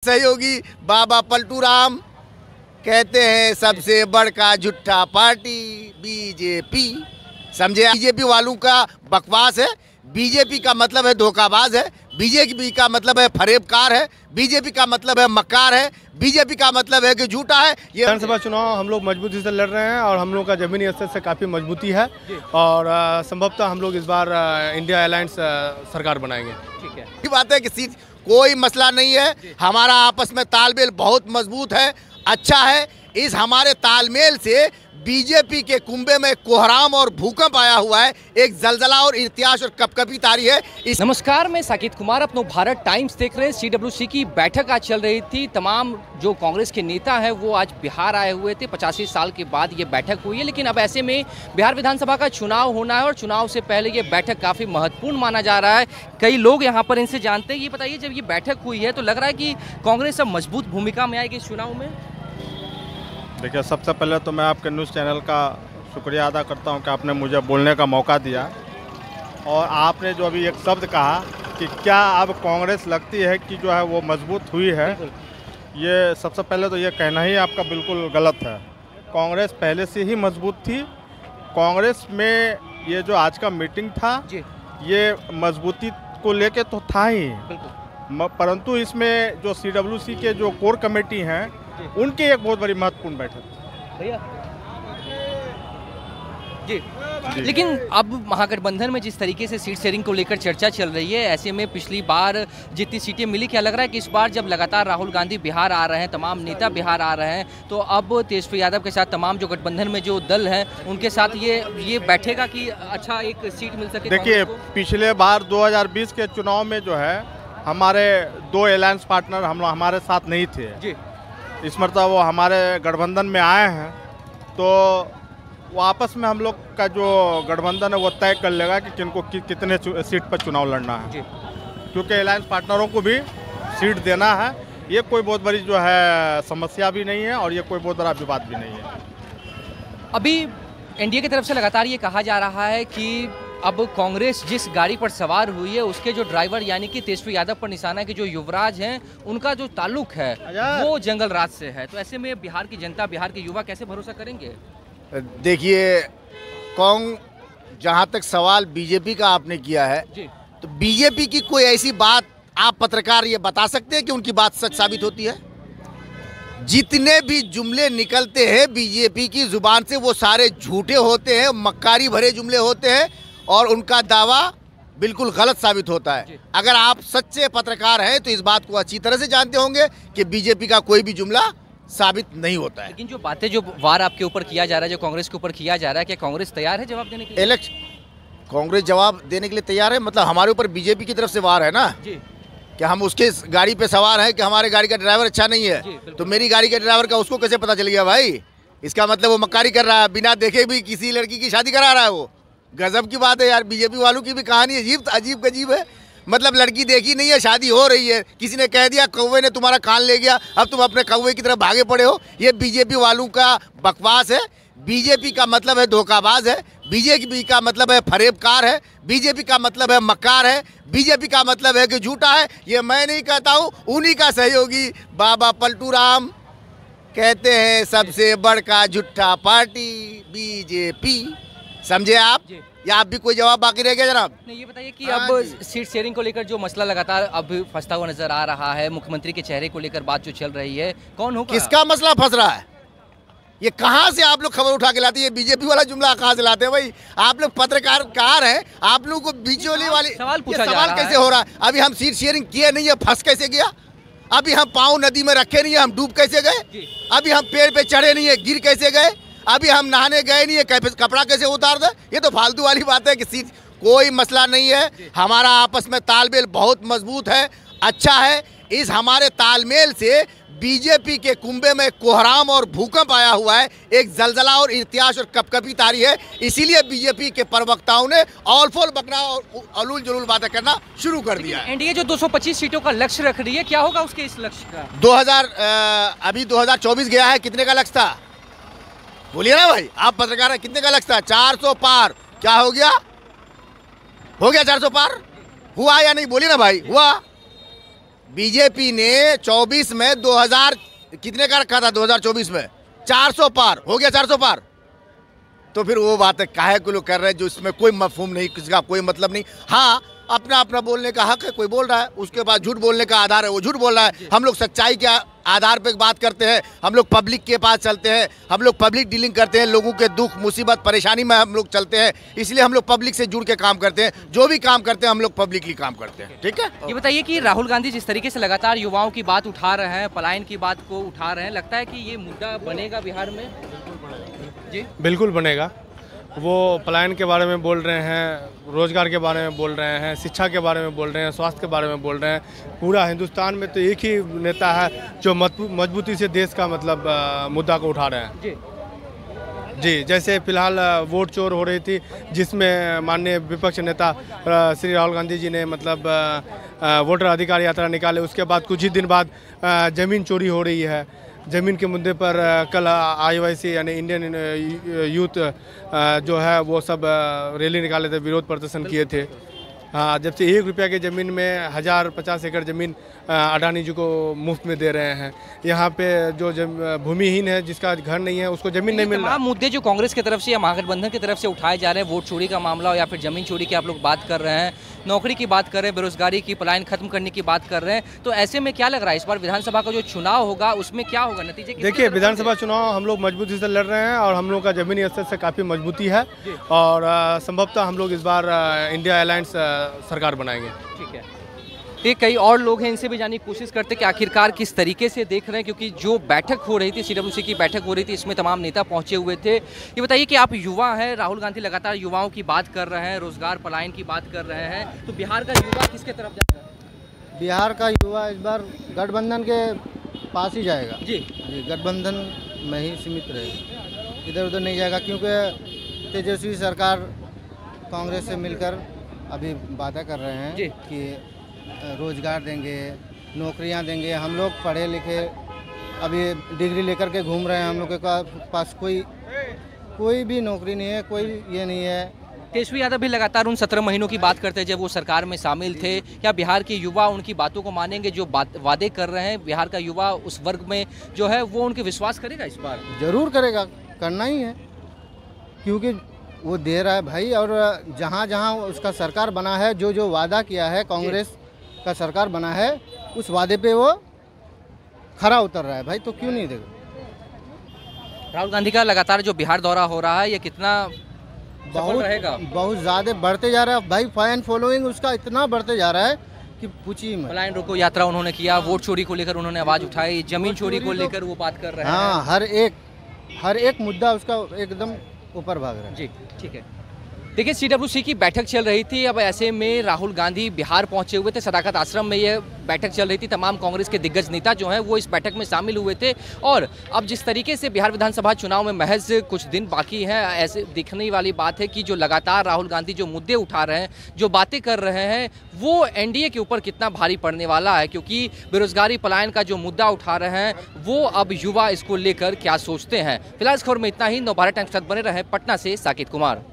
सहयोगी बाबा पलटू राम कहते हैं सबसे बड़का झूठा पार्टी बीजेपी। समझे, बीजेपी वालों का बकवास है। बीजेपी का मतलब है धोखाबाज है, बीजेपी का मतलब है फरेबकार है, बीजेपी का मतलब है मक्कार है, बीजेपी का मतलब है कि झूठा है। ये विधानसभा चुनाव हम लोग मजबूती से लड़ रहे हैं और हम लोग का जमीनी स्तर से काफ़ी मजबूती है और संभवतः हम लोग इस बार इंडिया अलायंस सरकार बनाएंगे। ठीक है, ये बात है कि सीट कोई मसला नहीं है, हमारा आपस में तालमेल बहुत मजबूत है, अच्छा है। इस हमारे तालमेल से बीजेपी के कुंभे में कोहराम और भूकंप आया हुआ है, एक जलजला और इतिहास और कपकपी तारी है। नमस्कार, मैं साकित कुमार अपनो भारत टाइम्स देख रहे हैं। CWC की बैठक आज चल रही थी। तमाम जो कांग्रेस के नेता हैं वो आज बिहार आए हुए थे। 85 साल के बाद ये बैठक हुई है, लेकिन अब ऐसे में बिहार विधानसभा का चुनाव होना है और चुनाव से पहले ये बैठक काफ़ी महत्वपूर्ण माना जा रहा है। कई लोग यहाँ पर इनसे जानते हैं। ये बताइए, जब ये बैठक हुई है तो लग रहा है कि कांग्रेस अब मजबूत भूमिका में आएगी इस चुनाव में? देखिए, सबसे पहले तो मैं आपके न्यूज़ चैनल का शुक्रिया अदा करता हूं कि आपने मुझे बोलने का मौका दिया और आपने जो अभी एक शब्द कहा कि क्या अब कांग्रेस लगती है कि जो है वो मजबूत हुई है, ये सबसे पहले तो ये कहना ही आपका बिल्कुल गलत है। कांग्रेस पहले से ही मजबूत थी। कांग्रेस में ये जो आज का मीटिंग था ये मजबूती को लेके तो था ही, परंतु इसमें जो CWC के जो कोर कमेटी हैं उनकी एक बहुत बड़ी महत्वपूर्ण बैठक भैया जी। लेकिन अब महागठबंधन में जिस तरीके से सीट शेयरिंग को लेकर चर्चा चल रही है, ऐसे में पिछली बार जितनी सीटें मिली, क्या लग रहा है कि इस बार जब लगातार राहुल गांधी बिहार आ रहे हैं, तमाम नेता बिहार आ रहे हैं, तो अब तेजस्वी यादव के साथ तमाम जो गठबंधन में जो दल हैं उनके साथ ये बैठेगा कि अच्छा एक सीट मिल सके? देखिए, पिछले बार 2020 के चुनाव में जो है हमारे दो अलायंस पार्टनर हमारे साथ नहीं थे जी। इस मरतबा वो हमारे गठबंधन में आए हैं, तो वो आपस में हम लोग का जो गठबंधन है वो तय कर लेगा कि किनको कितने सीट पर चुनाव लड़ना है, क्योंकि अलायंस पार्टनरों को भी सीट देना है। ये कोई बहुत बड़ी जो है समस्या भी नहीं है और ये कोई बहुत बड़ा विवाद भी नहीं है। अभी एनडीए की तरफ से लगातार ये कहा जा रहा है कि अब कांग्रेस जिस गाड़ी पर सवार हुई है उसके जो ड्राइवर यानी कि तेजस्वी यादव पर निशाना के जो युवराज हैं उनका जो ताल्लुक है वो जंगल राज से है। तो ऐसे में बिहार की जनता, बिहार के युवा कैसे भरोसा करेंगे? देखिए, जहां तक सवाल बीजेपी का आपने किया है तो बीजेपी की कोई ऐसी बात आप पत्रकार ये बता सकते हैं कि उनकी बात सच साबित होती है? जितने भी जुमले निकलते हैं बीजेपी की जुबान से वो सारे झूठे होते हैं, मक्कारी भरे जुमले होते हैं और उनका दावा बिल्कुल गलत साबित होता है। अगर आप सच्चे पत्रकार हैं तो इस बात को अच्छी तरह से जानते होंगे कि बीजेपी का कोई भी जुमला साबित नहीं होता है। लेकिन जो बातें, जो वार आपके ऊपर किया जा रहा है, जो कांग्रेस के ऊपर किया जा रहा है, क्या कांग्रेस तैयार है जवाब देने के लिए? कांग्रेस जवाब देने के लिए तैयार है? मतलब हमारे ऊपर बीजेपी की तरफ से वार है ना जी, कि हम उसके गाड़ी पे सवार हैं कि हमारे गाड़ी का ड्राइवर अच्छा नहीं है, तो मेरी गाड़ी के ड्राइवर का उसको कैसे पता चल गया भाई? इसका मतलब वो मक्कारी कर रहा है, बिना देखे भी किसी लड़की की शादी करा रहा है। वो गजब की बात है यार। बीजेपी वालों की भी कहानी अजीब गजीब है। मतलब लड़की देखी नहीं है, शादी हो रही है, किसी ने कह दिया कौवे ने तुम्हारा कान ले गया, अब तुम अपने कौवे की तरफ भागे पड़े हो। ये बीजेपी वालों का बकवास है। बीजेपी का मतलब है धोखाबाज है, बीजेपी का मतलब है फरेबकार है, बीजेपी का मतलब है मक्कार है, बीजेपी का मतलब है कि झूठा है। ये मैं नहीं कहता हूँ, उन्हीं का सहयोगी बाबा पलटू राम कहते हैं सबसे बड़का झूठा पार्टी बीजेपी। समझे आप? या आप भी कोई जवाब बाकी रह गया जनाब? नहीं, ये बताइए कि अब सीट शेयरिंग को लेकर जो मसला लगातार अब फंसता हुआ नजर आ रहा है, मुख्यमंत्री के चेहरे को लेकर बात जो चल रही है, कौन होगा? किसका मसला फंस रहा है? ये कहाँ से आप लोग खबर उठा के लाते हैं? ये बीजेपी वाला जुमला कहाँ से लाते हैं भाई? आप लोग पत्रकार हैं, आप लोगों को बीचोली वाली सवाल पूछा जा रहा है। सवाल कैसे हो रहा है? अभी हम सीट शेयरिंग किए नहीं है, फंस कैसे गया? अभी हम पाँव नदी में रखे नहीं है, हम डूब कैसे गए? अभी हम पेड़ पे चढ़े नहीं है, गिर कैसे गए? अभी हम नहाने गए नहीं है, कपड़ा कैसे उतार दे? ये तो फालतू वाली बात है कि सीट कोई मसला नहीं है, हमारा आपस में तालमेल बहुत मजबूत है, अच्छा है। इस हमारे तालमेल से बीजेपी के कुंभे में कोहराम और भूकंप आया हुआ है, एक जलजला और इतिहास और कपकपी तारी है। इसीलिए बीजेपी के प्रवक्ताओं ने ऑलफोल बकना और अलूल जलूल बातें करना शुरू कर दिया है। एनडीए जो 225 सीटों का लक्ष्य रख रही है, क्या होगा उसके इस लक्ष्य का? अभी 2024 गया है, कितने का लक्ष्य था? बोलिए ना भाई, आप पत्रकार हैं, कितने का लक्ष्य था? 400 पार। क्या हो गया? हो गया 400 पार? हुआ या नहीं? बोलिए ना भाई, हुआ? बीजेपी ने 24 में 2000 कितने का रखा था? 2024 में 400 पार हो गया, 400 पार। तो फिर वो बात है काहे को लोग कर रहे हैं जो इसमें कोई मफहूम नहीं, किसी का कोई मतलब नहीं। हाँ, अपना अपना बोलने का हक है, कोई बोल रहा है, उसके पास झूठ बोलने का आधार है, वो झूठ बोल रहा है। हम लोग सच्चाई के आधार पे बात करते हैं, हम लोग पब्लिक के पास चलते हैं, हम लोग पब्लिक डीलिंग करते हैं, लोगों के दुख मुसीबत परेशानी में हम लोग चलते हैं, इसलिए हम लोग पब्लिक से जुड़ के काम करते हैं। जो भी काम करते हैं हम लोग पब्लिकली काम करते हैं। ठीक है, ये बताइए कि राहुल गांधी जिस तरीके से लगातार युवाओं की बात उठा रहे हैं, पलायन की बात को उठा रहे हैं, लगता है कि ये मुद्दा बनेगा बिहार में? जी बिल्कुल बनेगा। वो पलायन के बारे में बोल रहे हैं, रोजगार के बारे में बोल रहे हैं, शिक्षा के बारे में बोल रहे हैं, स्वास्थ्य के बारे में बोल रहे हैं। पूरा हिंदुस्तान में तो एक ही नेता है जो मजबूती से देश का मतलब मुद्दा को उठा रहे हैं। जी, जैसे फिलहाल वोट चोर हो रही थी, जिसमें माननीय विपक्ष नेता श्री राहुल गांधी जी ने मतलब वोटर अधिकार यात्रा निकाले। उसके बाद कुछ ही दिन बाद ज़मीन चोरी हो रही है। ज़मीन के मुद्दे पर कल IYC यानी इंडियन यूथ जो है वो सब रैली निकाले थे, विरोध प्रदर्शन किए थे। हाँ, जब से 1 रुपया की ज़मीन में 1050 एकड़ ज़मीन अडानी जी को मुफ्त में दे रहे हैं। यहाँ पे जो भूमिहीन है, जिसका घर नहीं है, उसको ज़मीन नहीं मिल रहा। मुद्दे जो कांग्रेस की तरफ से या महागठबंधन की तरफ से उठाए जा रहे हैं, वोट चोरी का मामला हो या फिर ज़मीन चोरी की आप लोग बात कर रहे हैं, नौकरी की बात कर रहे हैं, बेरोजगारी की, पलायन खत्म करने की बात कर रहे हैं, तो ऐसे में क्या लग रहा है इस बार विधानसभा का जो चुनाव होगा उसमें क्या होगा नतीजे? देखिए, विधानसभा चुनाव हम लोग मजबूती से लड़ रहे हैं और हम लोग का ज़मीनी स्तर से काफ़ी मजबूती है और संभवतः हम लोग इस बार इंडिया अलायंस सरकार बनाएंगे। ठीक है, ये कई और लोग हैं, इनसे भी जानने की कोशिश करते हैं कि आखिरकार किस तरीके से देख रहे हैं, क्योंकि जो बैठक हो रही थी, CWC की बैठक हो रही थी, इसमें तमाम नेता पहुंचे हुए थे। ये बताइए कि आप युवा हैं, राहुल गांधी लगातार युवाओं की बात कर रहे हैं, रोजगार पलायन की बात कर रहे हैं, तो बिहार का युवा किसके तरफ जाएगा? बिहार का युवा इस बार गठबंधन के पास ही जाएगा। जी, गठबंधन में ही सीमित रहेगा, इधर उधर नहीं जाएगा, क्योंकि तेजस्वी सरकार कांग्रेस से मिलकर अभी वादा कर रहे हैं कि रोजगार देंगे, नौकरियां देंगे। हम लोग पढ़े लिखे अभी डिग्री लेकर के घूम रहे हैं, हम लोग के पास कोई भी नौकरी नहीं है, कोई ये नहीं है। तेजस्वी यादव भी लगातार उन 17 महीनों की बात करते हैं जब वो सरकार में शामिल थे। क्या बिहार के युवा उनकी बातों को मानेंगे? जो वादे कर रहे हैं, बिहार का युवा उस वर्ग में जो है वो उनके विश्वास करेगा इस बार? जरूर करेगा, करना ही है, क्योंकि वो दे रहा है भाई। और जहाँ जहाँ उसका सरकार बना है, जो जो वादा किया है, कांग्रेस का सरकार बना है, उस वादे पे वो खरा उतर रहा है भाई, तो क्यों नहीं देगा? राहुल गांधी का लगातार जो बिहार दौरा हो रहा है, ये कितना सफल रहेगा? बहुत ज़्यादा बढ़ते जा रहा है भाई, फैन फॉलोइंग उसका इतना बढ़ते जा रहा है कि पूछिए मत। पलायन रोको यात्रा उन्होंने किया, वोट चोरी को लेकर उन्होंने आवाज़ उठाई, जमीन चोरी को लेकर वो बात कर रहे हैं। हाँ, हर एक मुद्दा उसका एकदम ऊपर भाग रहा है। जी, ठीक है। देखिए, CWC की बैठक चल रही थी, अब ऐसे में राहुल गांधी बिहार पहुंचे हुए थे, सदाकत आश्रम में ये बैठक चल रही थी। तमाम कांग्रेस के दिग्गज नेता जो हैं वो इस बैठक में शामिल हुए थे और अब जिस तरीके से बिहार विधानसभा चुनाव में महज कुछ दिन बाकी हैं, ऐसे दिखने वाली बात है कि जो लगातार राहुल गांधी जो मुद्दे उठा रहे हैं, जो बातें कर रहे हैं, वो NDA के ऊपर कितना भारी पड़ने वाला है, क्योंकि बेरोजगारी पलायन का जो मुद्दा उठा रहे हैं वो अब युवा इसको लेकर क्या सोचते हैं। फिलहाल इस खबर में इतना ही। नवभारत टाइम्स के साथ बने रहे पटना से साकिब कुमार।